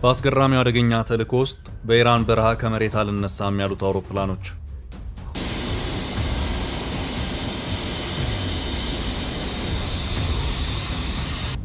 በአስገራሚው አደገኛ ተልእኮ ውስጥ በኢራን በረሃ ከመሬት አልነሳም ያሉት አውሮፕላኖች።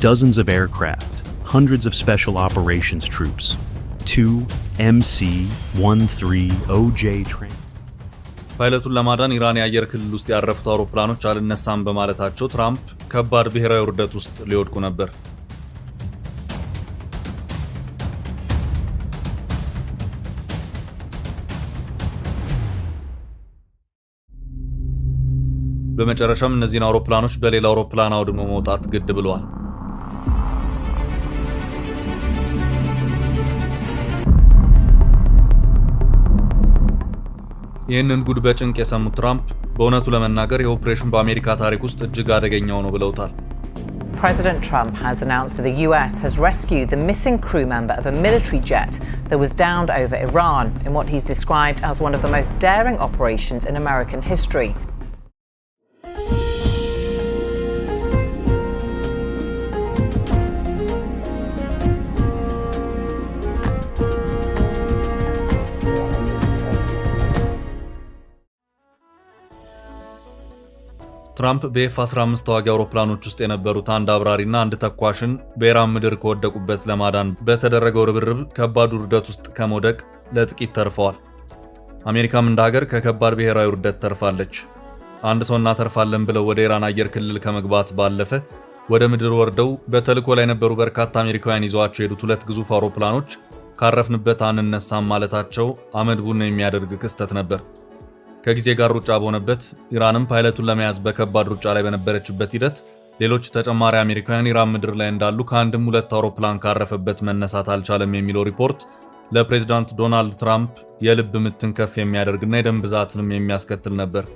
Dozens of aircraft, hundreds of special operations troops, 2 MC-13OJ trains. ፓይለቱን ለማዳን ኢራን የአየር ክልል ውስጥ ያረፉት አውሮፕላኖች አልነሳም በማለታቸው ትራምፕ ከባድ ብሔራዊ ውርደት ውስጥ ሊወድቁ ነበር። በመጨረሻም እነዚህን አውሮፕላኖች በሌላ አውሮፕላን አውድሞ መውጣት ግድ ብለዋል። ይህንን ጉድ በጭንቅ የሰሙት ትራምፕ በእውነቱ ለመናገር የኦፕሬሽን በአሜሪካ ታሪክ ውስጥ እጅግ አደገኛው ነው ብለውታል። President Trump has announced that the US has rescued the missing crew member of a military jet that was downed over Iran in what he's described as one of the most daring operations in American history. ትራምፕ በኤፍ-15 ተዋጊ አውሮፕላኖች ውስጥ የነበሩት አንድ አብራሪና አንድ ተኳሽን በኢራን ምድር ከወደቁበት ለማዳን በተደረገው ርብርብ ከባድ ውርደት ውስጥ ከመውደቅ ለጥቂት ተርፈዋል። አሜሪካም እንደ ሀገር ከከባድ ብሔራዊ ውርደት ተርፋለች። አንድ ሰው እናተርፋለን ብለው ወደ ኢራን አየር ክልል ከመግባት ባለፈ ወደ ምድር ወርደው በተልእኮ ላይ የነበሩ በርካታ አሜሪካውያን ይዘዋቸው የሄዱት ሁለት ግዙፍ አውሮፕላኖች ካረፍንበት አንነሳም ማለታቸው አመድ ቡን የሚያደርግ ክስተት ነበር። ከጊዜ ጋር ሩጫ በሆነበት ኢራንም ፓይለቱን ለመያዝ በከባድ ሩጫ ላይ በነበረችበት ሂደት ሌሎች ተጨማሪ አሜሪካውያን ኢራን ምድር ላይ እንዳሉ ከአንድም ሁለት አውሮፕላን ካረፈበት መነሳት አልቻለም የሚለው ሪፖርት ለፕሬዝዳንት ዶናልድ ትራምፕ የልብ ምትን ከፍ የሚያደርግና የደም ብዛትንም የሚያስከትል ነበር።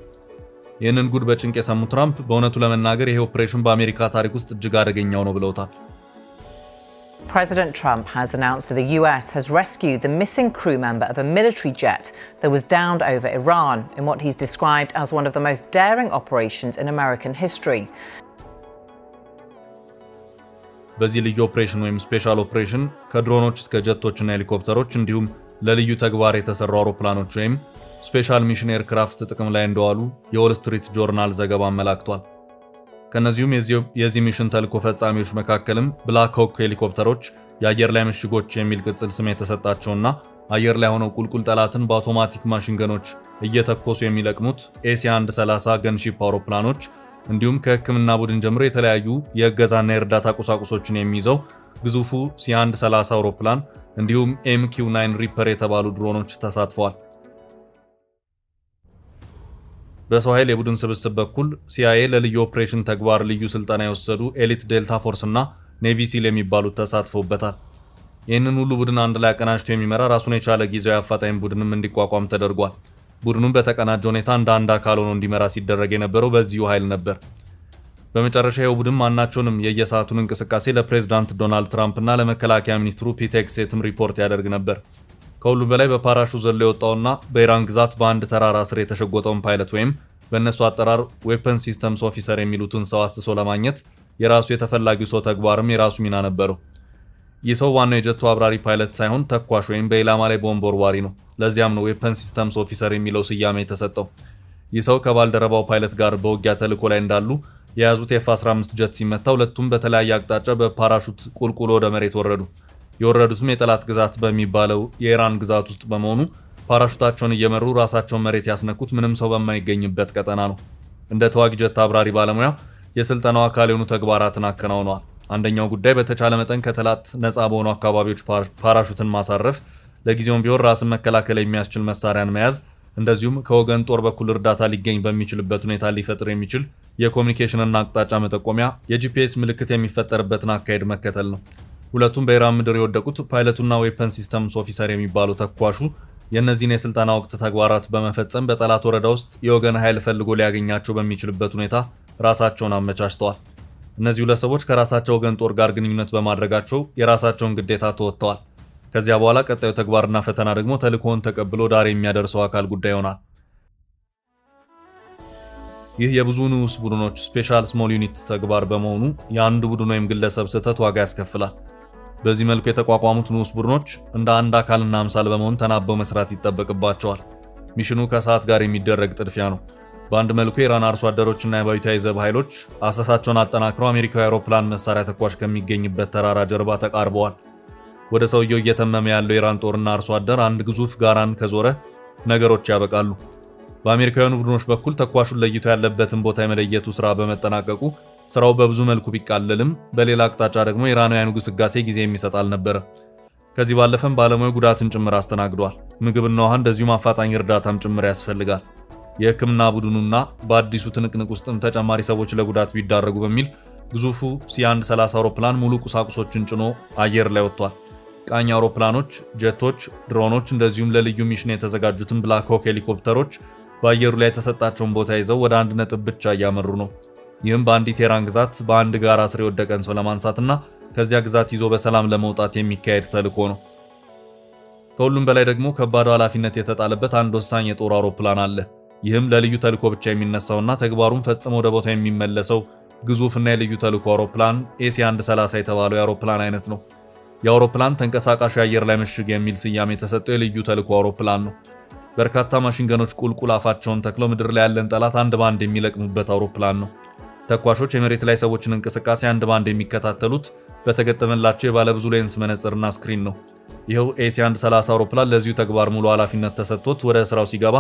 ይህንን ጉድ በጭንቅ የሰሙ ትራምፕ በእውነቱ ለመናገር ይሄ ኦፕሬሽን በአሜሪካ ታሪክ ውስጥ እጅግ አደገኛው ነው ብለውታል። President Trump has announced that the US has rescued the missing crew member of a military jet that was downed over Iran in what he's described as one of the most daring operations in American history. በዚህ ልዩ ኦፕሬሽን ወይም ስፔሻል ኦፕሬሽን ከድሮኖች እስከ ጀቶችና ሄሊኮፕተሮች እንዲሁም ለልዩ ተግባር የተሰሩ አውሮፕላኖች ወይም ስፔሻል ሚሽን ኤርክራፍት ጥቅም ላይ እንደዋሉ የዎል ስትሪት ጆርናል ዘገባ አመላክቷል። ከነዚሁም የዚህ ሚሽን ተልእኮ ፈጻሚዎች መካከልም ብላክ ሆክ ሄሊኮፕተሮች የአየር ላይ ምሽጎች የሚል ቅጽል ስም የተሰጣቸውና አየር ላይ ሆነው ቁልቁል ጠላትን በአውቶማቲክ ማሽን ገኖች እየተኮሱ የሚለቅሙት ኤሲ-130 ገንሺፕ አውሮፕላኖች እንዲሁም ከሕክምና ቡድን ጀምሮ የተለያዩ የእገዛና የእርዳታ ቁሳቁሶችን የሚይዘው ግዙፉ ሲ-130 አውሮፕላን እንዲሁም MQ-9 ሪፐር የተባሉ ድሮኖች ተሳትፈዋል። በሰው ኃይል የቡድን ስብስብ በኩል CIA ለልዩ ኦፕሬሽን ተግባር ልዩ ስልጠና የወሰዱ ኤሊት ዴልታ ፎርስ እና ኔቪ ሲል የሚባሉት ተሳትፈውበታል። ይህንን ሁሉ ቡድን አንድ ላይ አቀናጅቶ የሚመራ ራሱን የቻለ ጊዜያዊ አፋጣኝ ቡድንም እንዲቋቋም ተደርጓል። ቡድኑም በተቀናጀ ሁኔታ እንደ አንድ አካል ሆኖ እንዲመራ ሲደረግ የነበረው በዚሁ ኃይል ነበር። በመጨረሻ ይኸው ቡድን ማናቸውንም የየሰዓቱን እንቅስቃሴ ለፕሬዝዳንት ዶናልድ ትራምፕ እና ለመከላከያ ሚኒስትሩ ፒት ሄግሴትም ሪፖርት ያደርግ ነበር። ከሁሉም በላይ በፓራሹት ዘሎ የወጣውና በኢራን ግዛት በአንድ ተራራ ስር የተሸጎጠውን ፓይለት ወይም በእነሱ አጠራር ዌፐን ሲስተምስ ኦፊሰር የሚሉትን ሰው አስሶ ለማግኘት የራሱ የተፈላጊው ሰው ተግባርም የራሱ ሚና ነበረው። ይህ ሰው ዋናው የጀቱ አብራሪ ፓይለት ሳይሆን ተኳሽ ወይም በኢላማ ላይ ቦምብ ወርዋሪ ነው። ለዚያም ነው ዌፐን ሲስተምስ ኦፊሰር የሚለው ስያሜ የተሰጠው። ይህ ሰው ከባልደረባው ፓይለት ጋር በውጊያ ተልእኮ ላይ እንዳሉ የያዙት ኤፍ-15 ጀት ሲመታ ሁለቱም በተለያየ አቅጣጫ በፓራሹት ቁልቁል ወደ መሬት ወረዱ። የወረዱትም የጠላት ግዛት በሚባለው የኢራን ግዛት ውስጥ በመሆኑ ፓራሹታቸውን እየመሩ ራሳቸውን መሬት ያስነኩት ምንም ሰው በማይገኝበት ቀጠና ነው። እንደ ተዋጊ ጀት አብራሪ ባለሙያ የስልጠናው አካል የሆኑ ተግባራትን አከናውነዋል። አንደኛው ጉዳይ በተቻለ መጠን ከጠላት ነፃ በሆኑ አካባቢዎች ፓራሹትን ማሳረፍ፣ ለጊዜውም ቢሆን ራስን መከላከል የሚያስችል መሳሪያን መያዝ፣ እንደዚሁም ከወገን ጦር በኩል እርዳታ ሊገኝ በሚችልበት ሁኔታ ሊፈጥር የሚችል የኮሚኒኬሽንና አቅጣጫ መጠቆሚያ የጂፒኤስ ምልክት የሚፈጠርበትን አካሄድ መከተል ነው። ሁለቱም በኢራን ምድር የወደቁት ፓይለቱና ዌፐን ሲስተምስ ኦፊሰር የሚባሉ ተኳሹ የእነዚህን የስልጠና ወቅት ተግባራት በመፈጸም በጠላት ወረዳ ውስጥ የወገን ኃይል ፈልጎ ሊያገኛቸው በሚችልበት ሁኔታ ራሳቸውን አመቻችተዋል። እነዚህ ሁለት ሰዎች ከራሳቸው ወገን ጦር ጋር ግንኙነት በማድረጋቸው የራሳቸውን ግዴታ ተወጥተዋል። ከዚያ በኋላ ቀጣዩ ተግባርና ፈተና ደግሞ ተልእኮውን ተቀብሎ ዳር የሚያደርሰው አካል ጉዳይ ይሆናል። ይህ የብዙ ንዑስ ቡድኖች ስፔሻል ስሞል ዩኒት ተግባር በመሆኑ የአንድ ቡድን ወይም ግለሰብ ስህተት ዋጋ ያስከፍላል። በዚህ መልኩ የተቋቋሙት ንዑስ ቡድኖች እንደ አንድ አካልና አምሳል በመሆን ተናበው መስራት ይጠበቅባቸዋል። ሚሽኑ ከሰዓት ጋር የሚደረግ ጥድፊያ ነው። በአንድ መልኩ የኢራን አርሶ አደሮችና የአብዮታዊ ዘብ ኃይሎች አሰሳቸውን አጠናክረው አሜሪካዊ አውሮፕላን መሳሪያ ተኳሽ ከሚገኝበት ተራራ ጀርባ ተቃርበዋል። ወደ ሰውየው እየተመመ ያለው የኢራን ጦርና አርሶ አደር አንድ ግዙፍ ጋራን ከዞረ ነገሮች ያበቃሉ። በአሜሪካውያኑ ቡድኖች በኩል ተኳሹን ለይቶ ያለበትን ቦታ የመለየቱ ስራ በመጠናቀቁ ስራው በብዙ መልኩ ቢቃለልም፣ በሌላ አቅጣጫ ደግሞ ኢራናውያኑ ግስጋሴ ጊዜ የሚሰጥ አልነበረ። ከዚህ ባለፈም ባለሙያው ጉዳትን ጭምር አስተናግዷል። ምግብና ውሃ እንደዚሁም አፋጣኝ እርዳታም ጭምር ያስፈልጋል። የሕክምና ቡድኑና በአዲሱ ትንቅንቅ ውስጥም ተጨማሪ ሰዎች ለጉዳት ቢዳረጉ በሚል ግዙፉ ሲ-130 አውሮፕላን ሙሉ ቁሳቁሶችን ጭኖ አየር ላይ ወጥቷል። ቃኝ አውሮፕላኖች፣ ጀቶች፣ ድሮኖች እንደዚሁም ለልዩ ሚሽን የተዘጋጁትን ብላክ ሆክ ሄሊኮፕተሮች በአየሩ ላይ የተሰጣቸውን ቦታ ይዘው ወደ አንድ ነጥብ ብቻ እያመሩ ነው። ይህም በአንዲት የኢራን ግዛት በአንድ ጋራ ስር የወደቀን ሰው ለማንሳትና ከዚያ ግዛት ይዞ በሰላም ለመውጣት የሚካሄድ ተልዕኮ ነው። ከሁሉም በላይ ደግሞ ከባድ ኃላፊነት የተጣለበት አንድ ወሳኝ የጦር አውሮፕላን አለ። ይህም ለልዩ ተልዕኮ ብቻ የሚነሳውና ተግባሩን ፈጽሞ ወደ ቦታ የሚመለሰው ግዙፍና የልዩ ተልዕኮ አውሮፕላን ኤሲ-130 የተባለው የአውሮፕላን አይነት ነው። የአውሮፕላን ተንቀሳቃሽ የአየር ላይ ምሽግ የሚል ስያሜ የተሰጠው የልዩ ተልዕኮ አውሮፕላን ነው። በርካታ ማሽንገኖች ቁልቁል አፋቸውን ተክለው ምድር ላይ ያለን ጠላት አንድ ባንድ የሚለቅሙበት አውሮፕላን ነው። ተኳሾች የመሬት ላይ ሰዎችን እንቅስቃሴ አንድ ባንድ የሚከታተሉት በተገጠመላቸው የባለብዙ ሌንስ መነጽርና ስክሪን ነው። ይኸው ኤሲ-130 አውሮፕላን ለዚሁ ተግባር ሙሉ ኃላፊነት ተሰጥቶት ወደ ስራው ሲገባ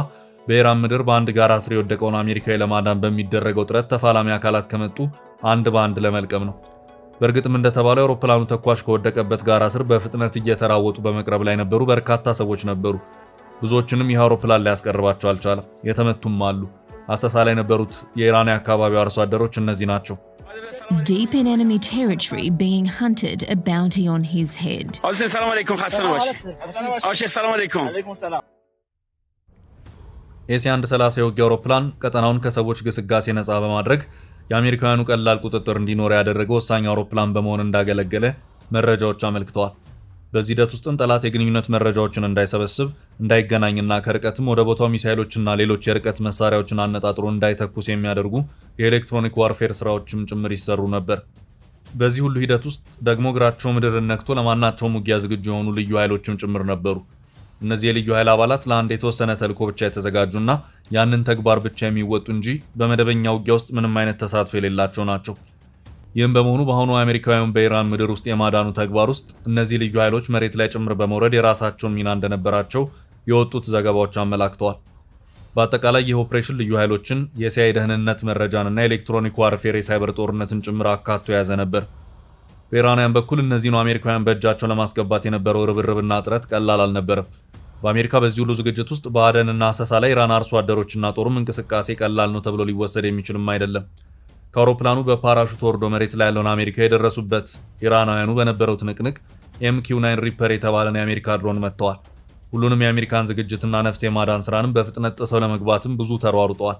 በኢራን ምድር በአንድ ጋራ ስር የወደቀውን አሜሪካዊ ለማዳን በሚደረገው ጥረት ተፋላሚ አካላት ከመጡ አንድ ባንድ ለመልቀም ነው። በእርግጥም እንደተባለው አውሮፕላኑ ተኳሽ ከወደቀበት ጋራ ስር በፍጥነት እየተራወጡ በመቅረብ ላይ ነበሩ። በርካታ ሰዎች ነበሩ። ብዙዎችንም ይህ አውሮፕላን ሊያስቀርባቸው አልቻለም። የተመቱም አሉ። አሰሳ ላይ የነበሩት የኢራን አካባቢው አርሶ አደሮች እነዚህ ናቸው። Deep in enemy territory, being hunted, a bounty on his head. Assalamu alaikum. Assalamu alaikum. ኤሲ-130 የውጊያ አውሮፕላን ቀጠናውን ከሰዎች ግስጋሴ ነፃ በማድረግ የአሜሪካውያኑ ቀላል ቁጥጥር እንዲኖር ያደረገ ወሳኝ አውሮፕላን በመሆን እንዳገለገለ መረጃዎች አመልክተዋል። በዚህ ሂደት ውስጥም ጠላት የግንኙነት መረጃዎችን እንዳይሰበስብ፣ እንዳይገናኝና ከርቀትም ወደ ቦታው ሚሳይሎችና ሌሎች የርቀት መሳሪያዎችን አነጣጥሮ እንዳይተኩስ የሚያደርጉ የኤሌክትሮኒክ ዋርፌር ስራዎችም ጭምር ይሰሩ ነበር። በዚህ ሁሉ ሂደት ውስጥ ደግሞ እግራቸው ምድርን ነክቶ ለማናቸውም ውጊያ ዝግጁ የሆኑ ልዩ ኃይሎችም ጭምር ነበሩ። እነዚህ የልዩ ኃይል አባላት ለአንድ የተወሰነ ተልዕኮ ብቻ የተዘጋጁና ያንን ተግባር ብቻ የሚወጡ እንጂ በመደበኛ ውጊያ ውስጥ ምንም አይነት ተሳትፎ የሌላቸው ናቸው። ይህም በመሆኑ በአሁኑ አሜሪካውያን በኢራን ምድር ውስጥ የማዳኑ ተግባር ውስጥ እነዚህ ልዩ ኃይሎች መሬት ላይ ጭምር በመውረድ የራሳቸውን ሚና እንደነበራቸው የወጡት ዘገባዎች አመላክተዋል። በአጠቃላይ ይህ ኦፕሬሽን ልዩ ኃይሎችን፣ የሲአይኤ ደህንነት መረጃንና ኤሌክትሮኒክ ዋርፌር የሳይበር ጦርነትን ጭምር አካቶ የያዘ ነበር። በኢራናውያን በኩል እነዚህን አሜሪካውያን በእጃቸው ለማስገባት የነበረው ርብርብና ጥረት ቀላል አልነበረም። በአሜሪካ በዚህ ሁሉ ዝግጅት ውስጥ በአደንና አሰሳ ላይ ኢራን አርሶ አደሮችና ጦሩም እንቅስቃሴ ቀላል ነው ተብሎ ሊወሰድ የሚችልም አይደለም። ከአውሮፕላኑ በፓራሹት ወርዶ መሬት ላይ ያለውን አሜሪካ የደረሱበት ኢራናውያኑ በነበረው ትንቅንቅ MQ-9 ሪፐር የተባለን የአሜሪካ ድሮን መጥተዋል። ሁሉንም የአሜሪካን ዝግጅትና ነፍስ የማዳን ስራንም በፍጥነት ጥሰው ለመግባትም ብዙ ተሯሩጠዋል።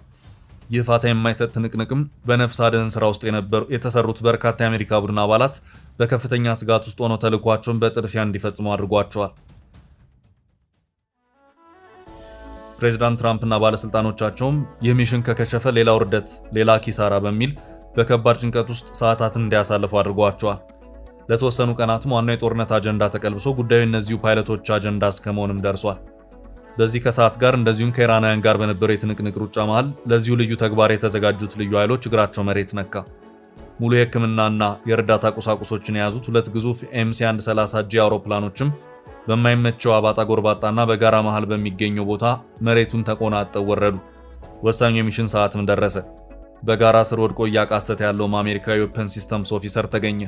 ይህ ፋታ የማይሰጥ ትንቅንቅም በነፍስ አድን ስራ ውስጥ የተሰሩት በርካታ የአሜሪካ ቡድን አባላት በከፍተኛ ስጋት ውስጥ ሆነው ተልዕኳቸውን በጥድፊያ እንዲፈጽሙ አድርጓቸዋል። ፕሬዚዳንት ትራምፕና ባለስልጣኖቻቸውም ይህ ሚሽን ከከሸፈ ሌላ ውርደት፣ ሌላ ኪሳራ በሚል በከባድ ጭንቀት ውስጥ ሰዓታትን እንዲያሳልፉ አድርጓቸዋል። ለተወሰኑ ቀናትም ዋናው የጦርነት አጀንዳ ተቀልብሶ ጉዳዩ እነዚሁ ፓይለቶች አጀንዳ እስከመሆንም ደርሷል። በዚህ ከሰዓት ጋር እንደዚሁም ከኢራናውያን ጋር በነበረው የትንቅንቅ ሩጫ መሃል ለዚሁ ልዩ ተግባር የተዘጋጁት ልዩ ኃይሎች እግራቸው መሬት ነካ። ሙሉ የሕክምናና የእርዳታ ቁሳቁሶችን የያዙት ሁለት ግዙፍ MC-130J አውሮፕላኖችም በማይመቸው አባጣ ጎርባጣና በጋራ መሃል በሚገኘው ቦታ መሬቱን ተቆናጠው ወረዱ። ወሳኙ የሚሽን ሰዓትም ደረሰ። በጋራ ስር ወድቆ እያቃሰተ ያለውም አሜሪካዊ ዌፐን ሲስተምስ ኦፊሰር ተገኘ።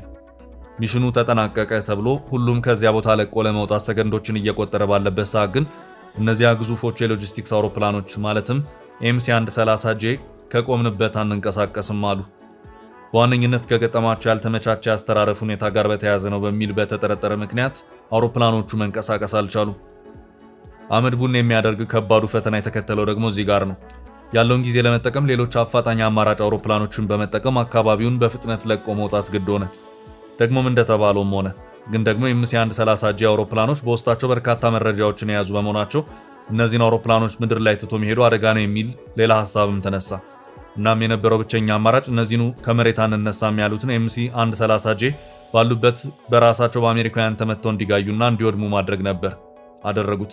ሚሽኑ ተጠናቀቀ ተብሎ ሁሉም ከዚያ ቦታ ለቆ ለመውጣት ሰከንዶችን እየቆጠረ ባለበት ሰዓት ግን እነዚያ ግዙፎች የሎጂስቲክስ አውሮፕላኖች ማለትም MC-130J ከቆምንበት አንንቀሳቀስም አሉ። በዋነኝነት ከገጠማቸው ያልተመቻቸ አስተራረፍ ሁኔታ ጋር በተያያዘ ነው በሚል በተጠረጠረ ምክንያት አውሮፕላኖቹ መንቀሳቀስ አልቻሉ። አመድ ቡን የሚያደርግ ከባዱ ፈተና የተከተለው ደግሞ እዚህ ጋር ነው። ያለውን ጊዜ ለመጠቀም ሌሎች አፋጣኝ አማራጭ አውሮፕላኖችን በመጠቀም አካባቢውን በፍጥነት ለቆ መውጣት ግድ ሆነ። ደግሞም እንደተባለውም ሆነ። ግን ደግሞ MC-130J አውሮፕላኖች በውስጣቸው በርካታ መረጃዎችን የያዙ በመሆናቸው እነዚህን አውሮፕላኖች ምድር ላይ ትቶ መሄዱ አደጋ ነው የሚል ሌላ ሐሳብም ተነሳ። እናም የነበረው ብቸኛ አማራጭ እነዚህኑ ከመሬት አንነሳም ያሉትን MC-130J ባሉበት በራሳቸው በአሜሪካውያን ተመተው እንዲጋዩና እንዲወድሙ ማድረግ ነበር አደረጉት።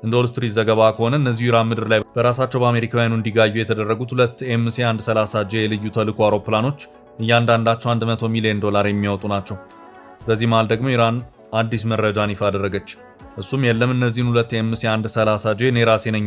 እንደ ዎል ስትሪት ዘገባ ከሆነ እነዚህ ኢራን ምድር ላይ በራሳቸው በአሜሪካውያኑ እንዲጋዩ የተደረጉት 2 MC-130J ልዩ ተልዕኮ አውሮፕላኖች እያንዳንዳቸው $100 ሚሊዮን የሚያወጡ ናቸው። በዚህ መሃል ደግሞ ኢራን አዲስ መረጃን ይፋ አደረገች። እሱም የለም እነዚህን 2 MC-130J እኔ ራሴ ነኝ